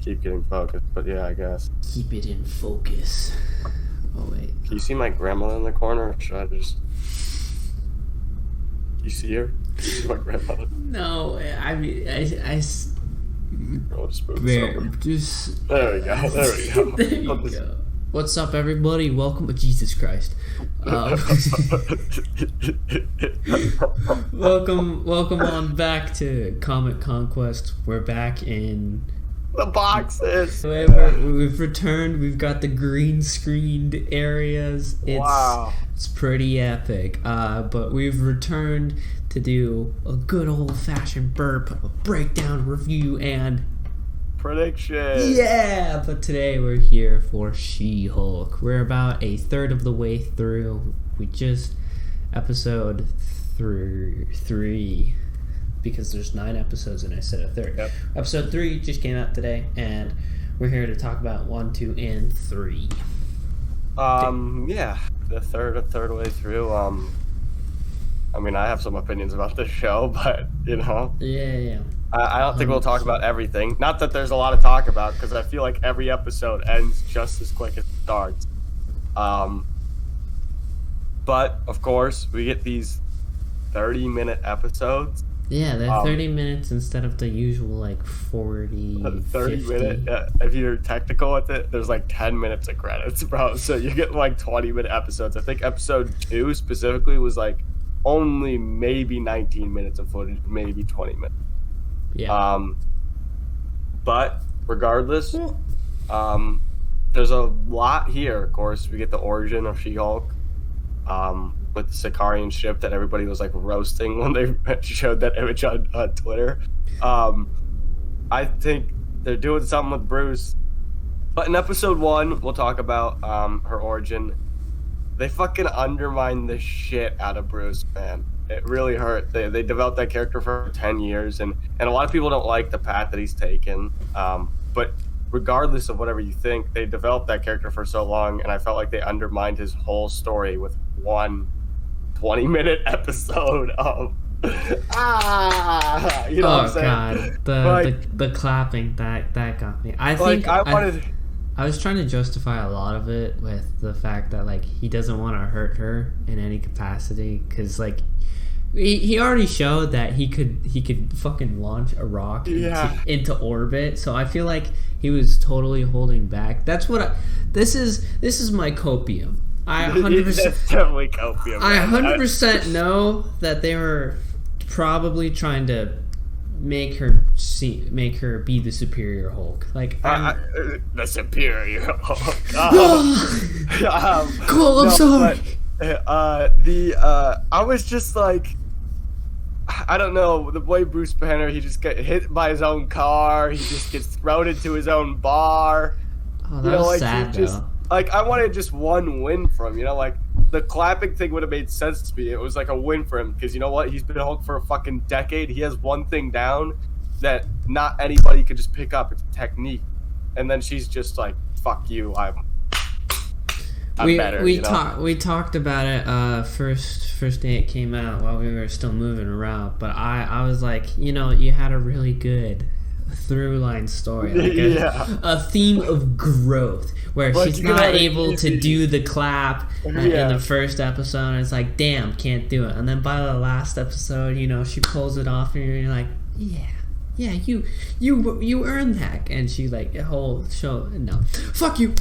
keep getting focused. But yeah, I guess. Keep it in focus. Oh wait. Can you see my grandmother in the corner? Or should I just? You see her? You see my grandmother? No, I mean I'll just move there, this over. just There we go. There we go. there you go. What's up, everybody? Welcome to Jesus Christ. Welcome on back to Comic Conquest. We're back in The boxes. we've returned. We've got the green screened areas. It's pretty epic. But we've returned to do a good old fashioned burp, a breakdown, review, and Prediction. yeah. But today we're here for She-Hulk. We're about a third of the way through. We just episode 3 because there's 9 episodes and I said a third. Yep. Episode 3 just came out today, and we're here to talk about 1, 2, and 3. Yeah, the third way through. I mean, I have some opinions about this show, but Yeah. I don't think we'll talk about everything. Not that there's a lot to talk about, because I feel like every episode ends just as quick as it starts. But of course, we get these 30-minute episodes. Yeah, they're 30 minutes instead of the usual, like, 40, 30 50. minute, if you're technical with it, there's like 10 minutes of credits, bro. So you get like 20-minute episodes. I think episode 2 specifically was like only maybe 19 minutes of footage, maybe 20 minutes. Yeah. But regardless, there's a lot here. Of course, we get the origin of She-Hulk, with the Sicarian ship that everybody was like roasting when they showed that image on Twitter. I think they're doing something with Bruce. But in episode 1, we'll talk about her origin. They fucking undermined the shit out of Bruce, man. It really hurt. They developed that character for 10 years, and a lot of people don't like the path that he's taken. But regardless of whatever you think, they developed that character for so long, and I felt like they undermined his whole story with one 20-minute episode of you know what I'm saying? God, the clapping that got me. I was trying to justify a lot of it with the fact that like he doesn't want to hurt her in any capacity, because like he already showed that he could fucking launch a rock into orbit. So I feel like he was totally holding back. That's what this is my copium. I 100%. That's definitely copium. I 100% know that they were probably trying to make her be the superior Hulk. Like the superior Hulk. Cool. I'm sorry. But, I was just like, I don't know, the boy Bruce Banner. He just got hit by his own car. He just gets thrown into his own bar. Oh, that was sad though. Like, I wanted just one win from him, like, the clapping thing would have made sense to me. It was like a win for him, because you know what? He's been Hulk for a fucking decade. He has one thing down that not anybody could just pick up. It's technique. And then she's just like, fuck you, I'm better, we talked about it first day it came out while we were still moving around, but I was like, you had a really good through line story, like a theme of growth where she's not able to do the clap in the first episode, and it's like, damn, can't do it, and then by the last episode, she pulls it off, and you're like, yeah, you earned that, and she like the whole show, no, fuck you.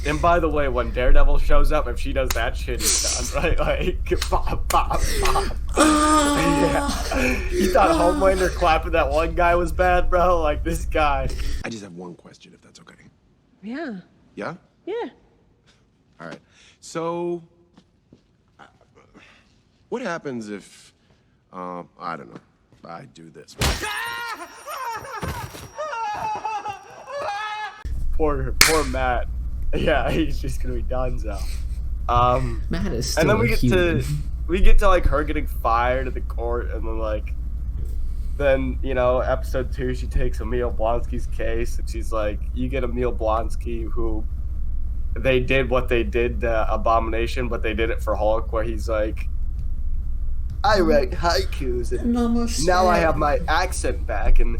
And by the way, when Daredevil shows up, if she does that shit, it's done, right? Like, bop, bop, bop. You thought Homelander clapping that one guy was bad, bro? Like, this guy. I just have one question, if that's okay. Yeah. Yeah? Yeah. All right. So, what happens if, I don't know, I do this? Poor Matt. Yeah, he's just gonna be donezo. Matt is still and then we get to like her getting fired at the court, and then episode 2 she takes Emil Blonsky's case, and she's like, you get Emil Blonsky, who they did what they did to Abomination, but they did it for Hulk, where he's like, I write haikus, and now I have my accent back, and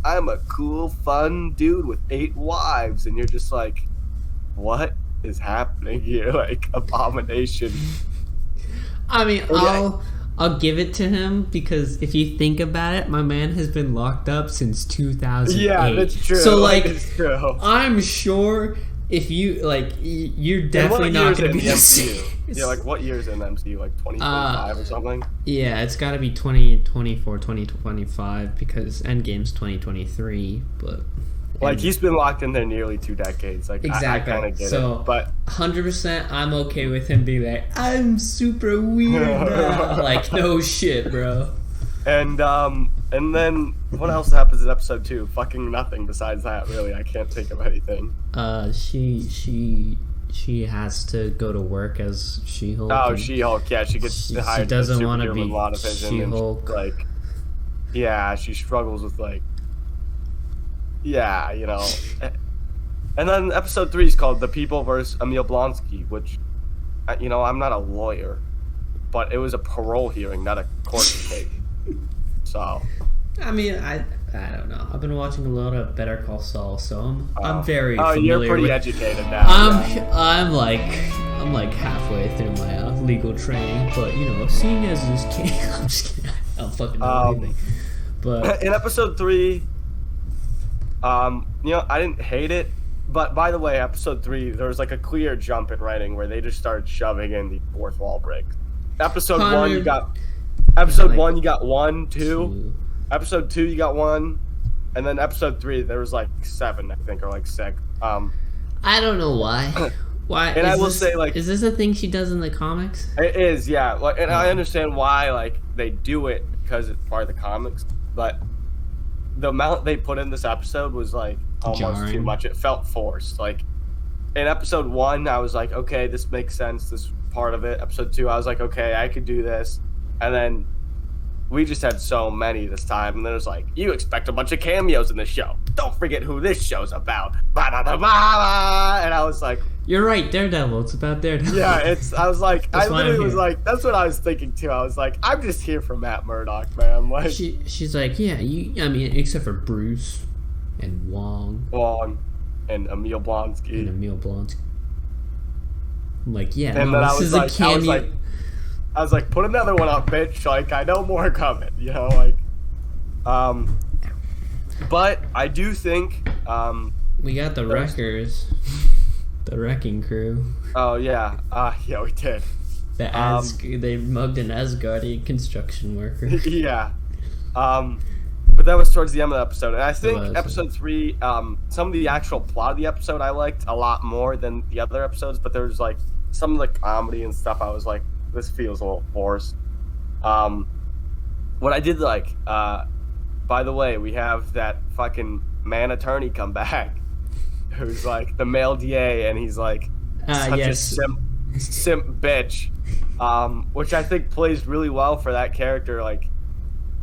I'm a cool, fun dude with 8 wives, and you're just like, what is happening here? Like, Abomination. I mean, I'll give it to him because if you think about it, my man has been locked up since 2008. Yeah, that's true. So like, it's true. I'm sure if you like, you're definitely not going to be the MCU. Yeah, like what year's in the MCU? Like 2025 or something? Yeah, it's got to be 2024, 2025 because Endgame's 2023. But like he's been locked in there nearly 2 decades. Like exactly. I kind of get so, it. But 100%, I'm okay with him being like, I'm super weird now. Like, no shit, bro. And then what else happens in episode 2? Fucking nothing besides that, really. I can't think of anything. She has to go to work as She-Hulk. Oh, She-Hulk, yeah, she gets hired. She doesn't want to be She-Hulk. Like, yeah, she struggles with like, yeah, you know. And then episode 3 is called "The People vs. Emil Blonsky," which, you know, I'm not a lawyer, but it was a parole hearing, not a court case. So, I mean, I don't know. I've been watching a lot of Better Call Saul, so I'm very familiar. You're pretty with, educated now. I'm like halfway through my legal training, but you know, seeing as this king, I'm just kidding. I don't fucking know anything. But in episode 3, you know, I didn't hate it. But by the way, episode 3, there was like a clear jump in writing where they just started shoving in the fourth wall break. Episode 1, you got. Episode 1, you got 1, 2. Episode 2, you got 1, and then episode 3, there was like 7, I think, or like 6. I don't know why. Why? And I will say, like, is this a thing she does in the comics? It is, yeah. Like, and I understand why, like, they do it because it's part of the comics, but the amount they put in this episode was like almost jarring. Too much. It felt forced. Like in episode 1, I was like, okay, this makes sense. This part of it. Episode 2, I was like, okay, I could do this. And then we just had so many this time, and then it was like, you expect a bunch of cameos in this show. Don't forget who this show's about. Ba-da-da-ba-da. And I was like, you're right, Daredevil. It's about Daredevil. Yeah, I was like, I literally was like, that's what I was thinking too. I was like, I'm just here for Matt Murdock, man. Like, she's like, yeah, I mean, except for Bruce and Wong and Emil Blonsky. I'm like, yeah, and no, then this is a cameo. I was like, put another one up, bitch. Like, I know more coming, you know, like, but I do think, we got the Wreckers, the Wrecking Crew. Oh yeah, yeah, we did. They mugged an Asgardian construction worker. Yeah, but that was towards the end of the episode, and I think episode 3, some of the actual plot of the episode I liked a lot more than the other episodes, but there was like some of the comedy and stuff. I was like, this feels a little forced. What I did like, by the way, we have that fucking man attorney come back, who's like the male DA, and he's like such a simp bitch, which I think plays really well for that character. Like,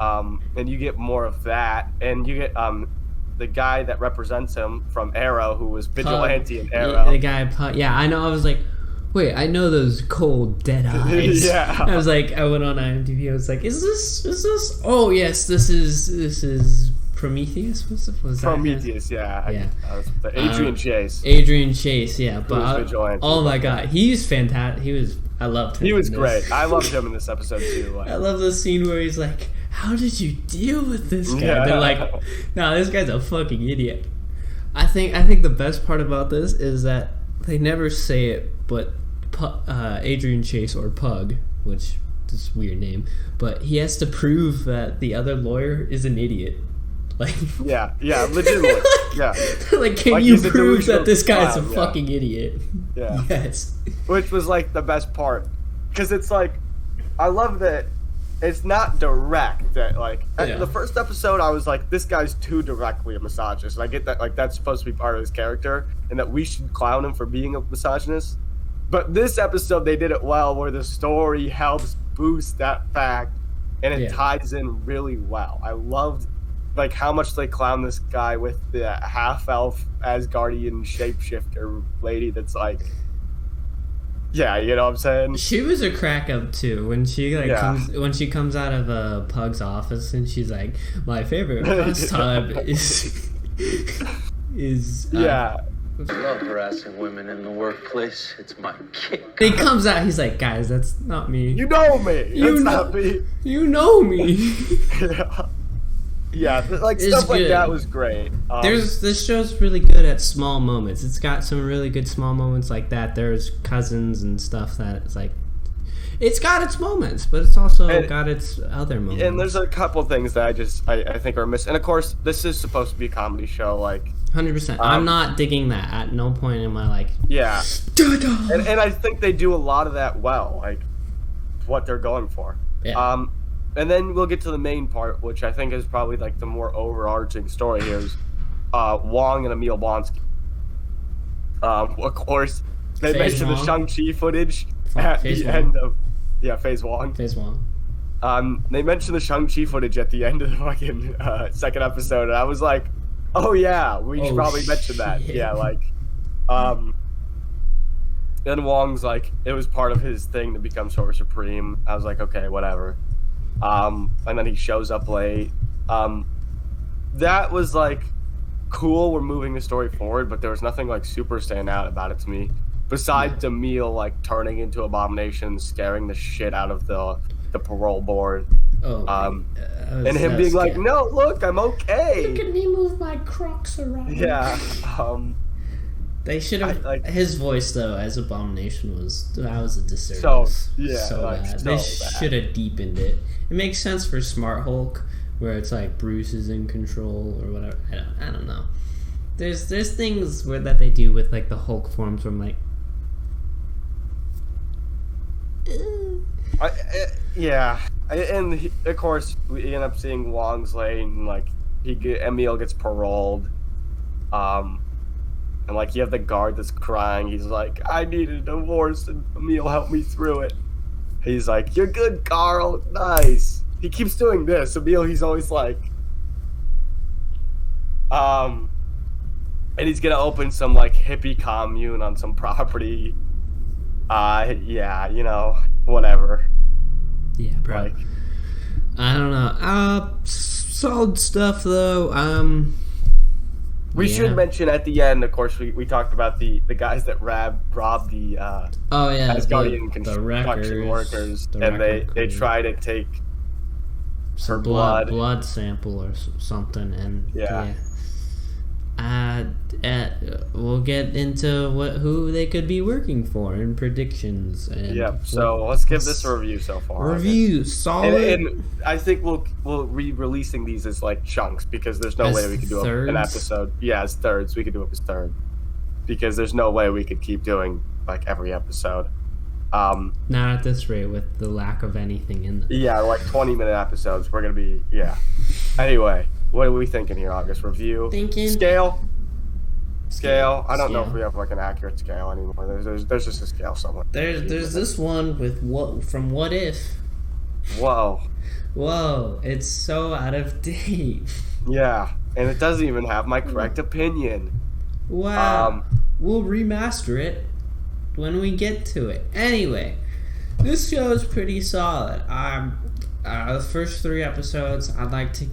and you get more of that, and you get the guy that represents him from Arrow, who was Vigilante in Arrow. The guy, yeah, I know. I was like, wait, I know those cold, dead eyes. Yeah. I was like, I went on IMDb. I was like, is this? Oh yes, this is Prometheus. Was that? Prometheus, yeah. Adrian Chase. Adrian Chase, yeah. But oh my god, he's fantastic. I loved him. He was great. I loved him in this episode too. Like, I love the scene where he's like, "How did you deal with this guy?" Yeah. They're like, "No, this guy's a fucking idiot." I think the best part about this is that they never say it, but Adrian Chase, or Pug, which is a weird name, but he has to prove that the other lawyer is an idiot. Like, yeah, legitimately, yeah. Like, can you prove that this guy's a fucking idiot? Yeah. Yes. Which was like the best part, because it's like, I love that it's not direct. That like the first episode, I was like, this guy's too directly a misogynist. And I get that, like, that's supposed to be part of his character, and that we should clown him for being a misogynist. But this episode, they did it well, where the story helps boost that fact, and it ties in really well. I loved, like, how much they clown this guy with the half-elf Asgardian shapeshifter lady that's like, Yeah, you know what I'm saying? She was a crack up too when she like Yeah. comes out of Pug's office and she's like, my favorite pastime is Yeah. I love harassing women in the workplace. It's my kick. He comes out, he's like, guys, that's not me. You know me. You It's know- not me. You know me. Yeah, like It's stuff like good. that was great. This show's really good at small moments. It's got some really good small moments like that. There's cousins and stuff that it's like, it's got its moments, but it's also got its other moments. And there's a couple things that I think are missing. And of course, this is supposed to be a comedy show. Like, 100%. I'm not digging that. At no point am I like, yeah, and I think they do a lot of that well. Like, what they're going for. Yeah. And then we'll get to the main part, which I think is probably like the more overarching story here is Wong and Emil Blonsky. Of course, they Phase mentioned the Wong? Shang-Chi footage at Phase the Wong. end of Phase Wong. Phase one. They mentioned the Shang-Chi footage at the end of the fucking second episode, and I was like, oh yeah, we should probably mention that. shit. Yeah, like, then Wong's like, it was part of his thing to become Sorcerer Supreme. I was like, okay, whatever. And then he shows up late. That was like cool. We're moving the story forward, but there was nothing like super stand out about it to me. Besides Emil like turning into Abomination, scaring the shit out of the parole board, Oh, and him being like, "No, look, I'm okay." Look at me move my Crocs around. Yeah. They should have. His voice though, as Abomination was a disservice. So, yeah, so like, bad. so They bad. should have deepened it. It makes sense for Smart Hulk, where it's like Bruce is in control or whatever. I don't know. There's things that they do with like the Hulk forms where I'm like, Yeah, and of course we end up seeing Wong's lane, and like Emil gets paroled, and like you have the guard that's crying. He's like, "I need a divorce," and Emil helped me through it. He's like, "You're good, Carl. Nice." He keeps doing this. Emil, he's always like, and he's gonna open some like hippie commune on some property. Yeah, you know, whatever. yeah, bro. Like, I don't know. Solid stuff though. we Yeah. should mention at the end, of course, we talked about the guys that robbed the Oh yeah, Asgardian the construction wreckers, workers, the and they wrecker crew. try to take her Some blood sample or something, and Yeah. we'll get into who they could be working for and predictions. And Yep. So let's give this a review so far. review solid. And I think we'll be releasing these as like chunks because there's no As way we could do an thirds? episode. Yeah, as thirds. We could do it as third because there's no way we could keep doing like every episode. Not at this rate with the lack of anything in them. Yeah, like 20-minute episodes. We're gonna be Anyway, what are we thinking here, August? Review. Thinking- Scale. I don't know if Scale. we have like an accurate scale anymore. There's just a scale somewhere. There's this one with What If. Whoa. Whoa, it's so out of date. Yeah, and it doesn't even have my correct opinion. Wow. We'll remaster it when we get to it. Anyway, this show is pretty solid. The first 3 episodes, I'd like to.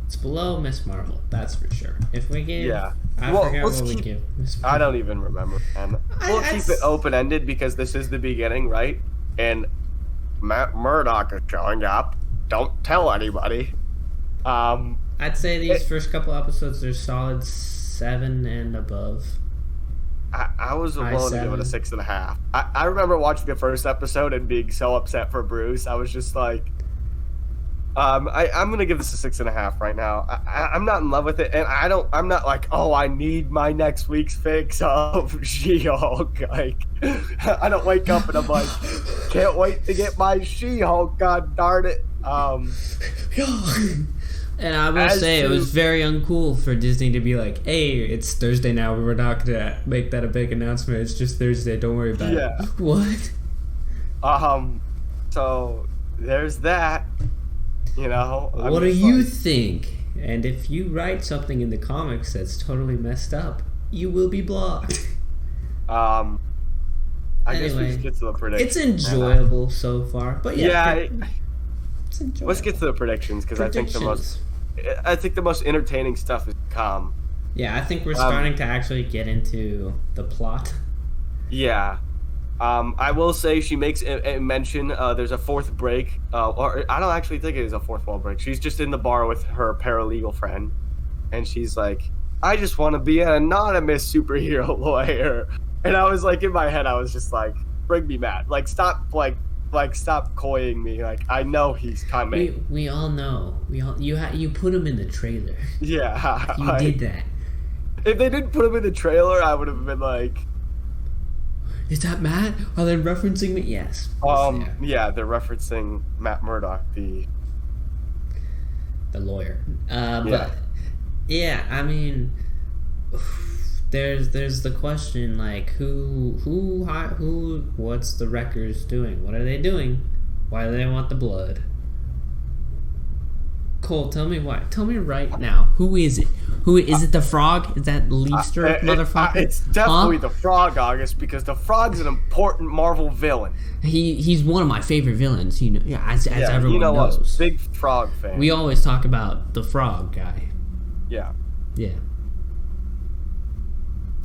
It's below Miss Marvel, that's for sure. If we give, Yeah. I Well, forget let's what we keep- give. Miss I Marvel. don't even remember. And we'll keep it open-ended because this is the beginning, right? And Matt Murdock is showing up. Don't tell anybody. I'd say these first couple episodes are solid 7 and above. I was High willing to give it a 7. 6.5. I remember watching the first episode and being so upset for Bruce. I was just like, I'm gonna give this a 6.5 right now. I'm not in love with it, and I'm not like, oh, I need my next week's fix of She-Hulk. Like, I don't wake up and I'm like, can't wait to get my She-Hulk. God darn it. And I will As say it to- was very uncool for Disney to be like, hey, it's Thursday now. We're not going to make that a big announcement. It's just Thursday. Don't worry about Yeah. it. What? So there's that. You know. I'm What do just you like- think? And if you write something in the comics that's totally messed up, you will be blocked. I guess we Anyway, just get to the predictions. it's enjoyable so far, but yeah, it's enjoyable. Let's get to the predictions because I think the most entertaining stuff is calm. Yeah, I think we're starting to actually get into the plot. Yeah. I will say she makes a mention. There's a fourth break, or I don't actually think it is a fourth wall break. She's just in the bar with her paralegal friend, and she's like, "I just want to be an anonymous superhero lawyer." And I was like, in my head, I was just like, "Bring me Matt. Like, stop, stop coying me. Like, I know he's coming." We all know. You put him in the trailer. Yeah, You did that. If they didn't put him in the trailer, I would have been like, "Is that Matt? Are they referencing me?" Yes. Yeah, they're referencing Matt Murdock, the lawyer. But yeah, I mean, there's the question like who what's the Wreckers doing? What are they doing? Why do they want the blood? Cole, tell me why. Tell me right now. Who is it? Who is it? The Frog? Is that Leafster, motherfucker? It's definitely the Frog, August, because the Frog's an important Marvel villain. He's one of my favorite villains. You know, as everyone knows. Us, big Frog fan. We always talk about the Frog guy. Yeah. Yeah.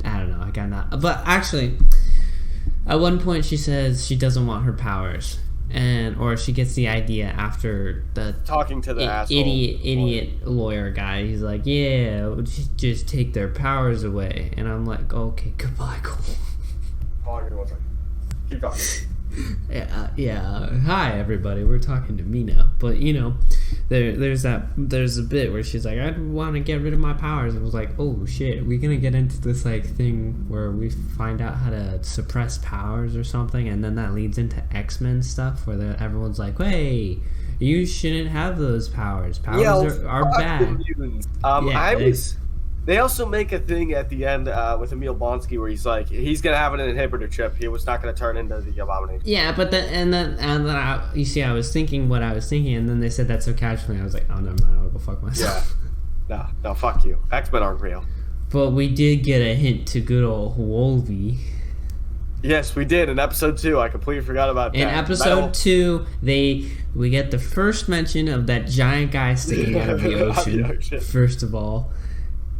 I don't know. I got not. But actually, at one point she says she doesn't want her powers. Or she gets the idea after the talking to the idiot lawyer guy. He's like, "Yeah, just take their powers away," and I'm like, "Okay, goodbye, Cole." Hold on, 1 second. Keep talking. Yeah. Hi, everybody. We're talking to me now. But you know, there's a bit where she's like, "I want to get rid of my powers." And I was like, "Oh shit, we're gonna get into this like thing where we find out how to suppress powers or something," and then that leads into X-Men stuff where everyone's like, "Hey, you shouldn't have those powers. Powers are bad." They also make a thing at the end with Emil Blonsky where he's like, he's gonna have an inhibitor chip. He was not gonna turn into the Abomination. Yeah, but then I was thinking what I was thinking, and then they said that so casually. I was like, oh, never mind. I'll go fuck myself. Yeah. No, fuck you. X-Men aren't real. But we did get a hint to good old Wolvie. Yes, we did in episode 2. I completely forgot about that. In episode 2, we get the first mention of that giant guy sticking out of the ocean. First of all.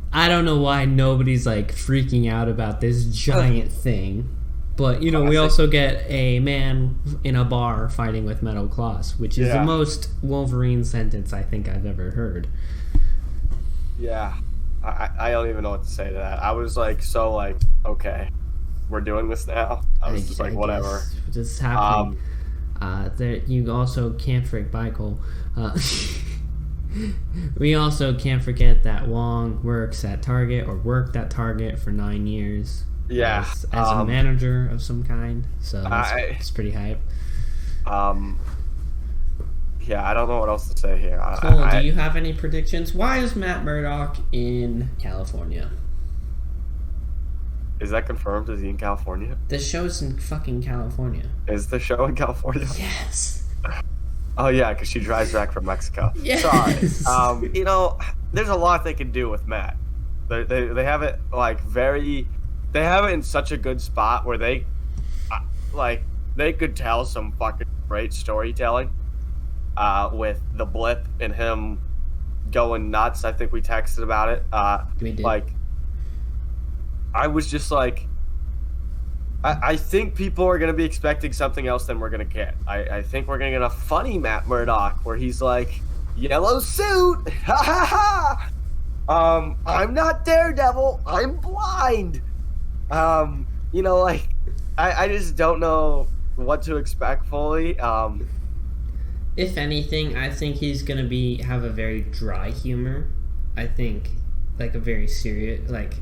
I don't know why nobody's like freaking out about this giant thing, but you know we also get a man in a bar fighting with metal claws, which is the most Wolverine sentence I think I've ever heard. Yeah, I don't even know what to say to that. I was like, okay, we're doing this now. I was just like, whatever. This is happening. There, you also can't freak Michael. We also can't forget that Wong worked at Target for 9 years. Yeah, as a manager of some kind. So it's pretty hype. Yeah, I don't know what else to say here. Cole, do you have any predictions? Why is Matt Murdock in California? Is that confirmed? Is he in California? The show's in fucking California. Is the show in California? Yes. Oh yeah, because she drives back from Mexico. Yes. Sorry. You know, there's a lot they can do with Matt. They have it they have it in such a good spot where they could tell some fucking great storytelling with the blip and him going nuts. I think we texted about it. We did. Like, I was just like, I think people are going to be expecting something else than we're going to get. I think we're going to get a funny Matt Murdock where he's like, yellow suit, ha ha ha. I'm not Daredevil, I'm blind. You know, like, I just don't know what to expect fully. If anything, I think he's going to have a very dry humor. I think, like, a very serious, like,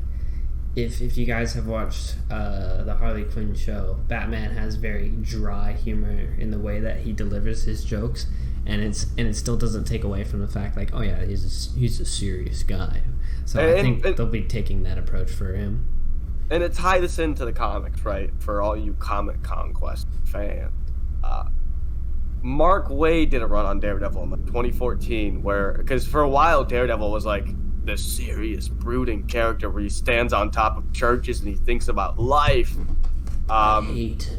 If you guys have watched the Harley Quinn show, Batman has very dry humor in the way that he delivers his jokes, and it still doesn't take away from the fact like, oh yeah, he's a serious guy. So I think they'll be taking that approach for him. And to tie this into the comics, right? For all you Comic Conquest fans, Mark Waid did a run on Daredevil in 2014, because for a while Daredevil was like this serious, brooding character where he stands on top of churches and he thinks about life,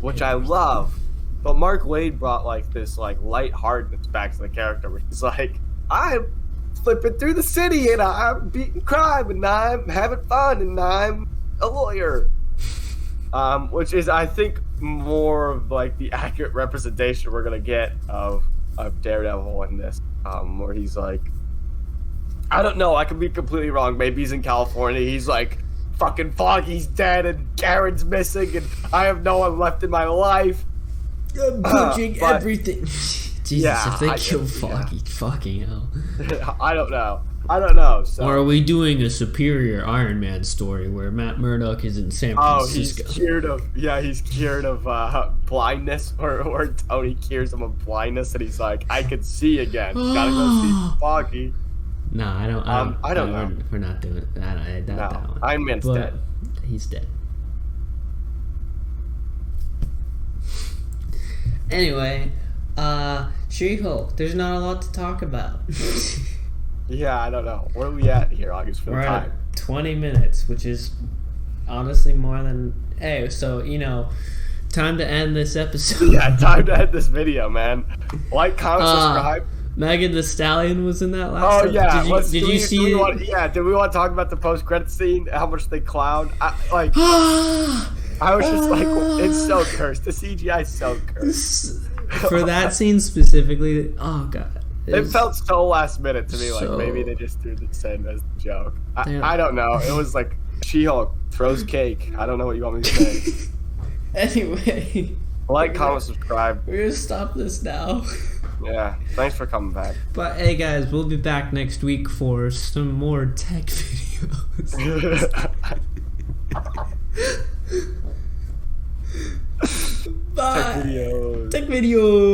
which I love. But Mark Wade brought like this like lightheartedness back to the character where he's like, I'm flipping through the city and I'm beating crime and I'm having fun and I'm a lawyer, which is, I think, more of like the accurate representation we're gonna get of Daredevil in this, where he's like, I don't know, I could be completely wrong. Maybe he's in California. He's like, fucking Foggy's dead and Karen's missing and I have no one left in my life. I'm punching everything. Jesus, yeah, if they kill Foggy, fucking hell. I don't know. So. Or are we doing a superior Iron Man story where Matt Murdock is in San Francisco? He's cured of blindness, or Tony cures him of blindness, and he's like, I can see again. Gotta go see Foggy. No, I don't know. We're not doing it. That one. Iron Man's dead. He's dead. Anyway, She-Hulk. There's not a lot to talk about. Yeah, I don't know. Where are we at here, August, for the time? At 20 minutes, which is honestly more than... Hey, so, time to end this episode. Yeah, time to end this video, man. Like, comment, subscribe. Megan Thee Stallion was in that last episode. Yeah. Did you see it? Do we want to talk about the post-credit scene? How much they clown? I was just like, it's so cursed. The CGI is so cursed. For that scene specifically, oh god. It felt so last minute to me, like maybe they just threw this in as a joke. I don't know. It was like She-Hulk throws cake. I don't know what you want me to say. Anyway. Like, comment, subscribe. We're gonna stop this now. Yeah. Thanks for coming back. But hey guys, we'll be back next week for some more tech videos. Bye. Tech videos. Tech videos.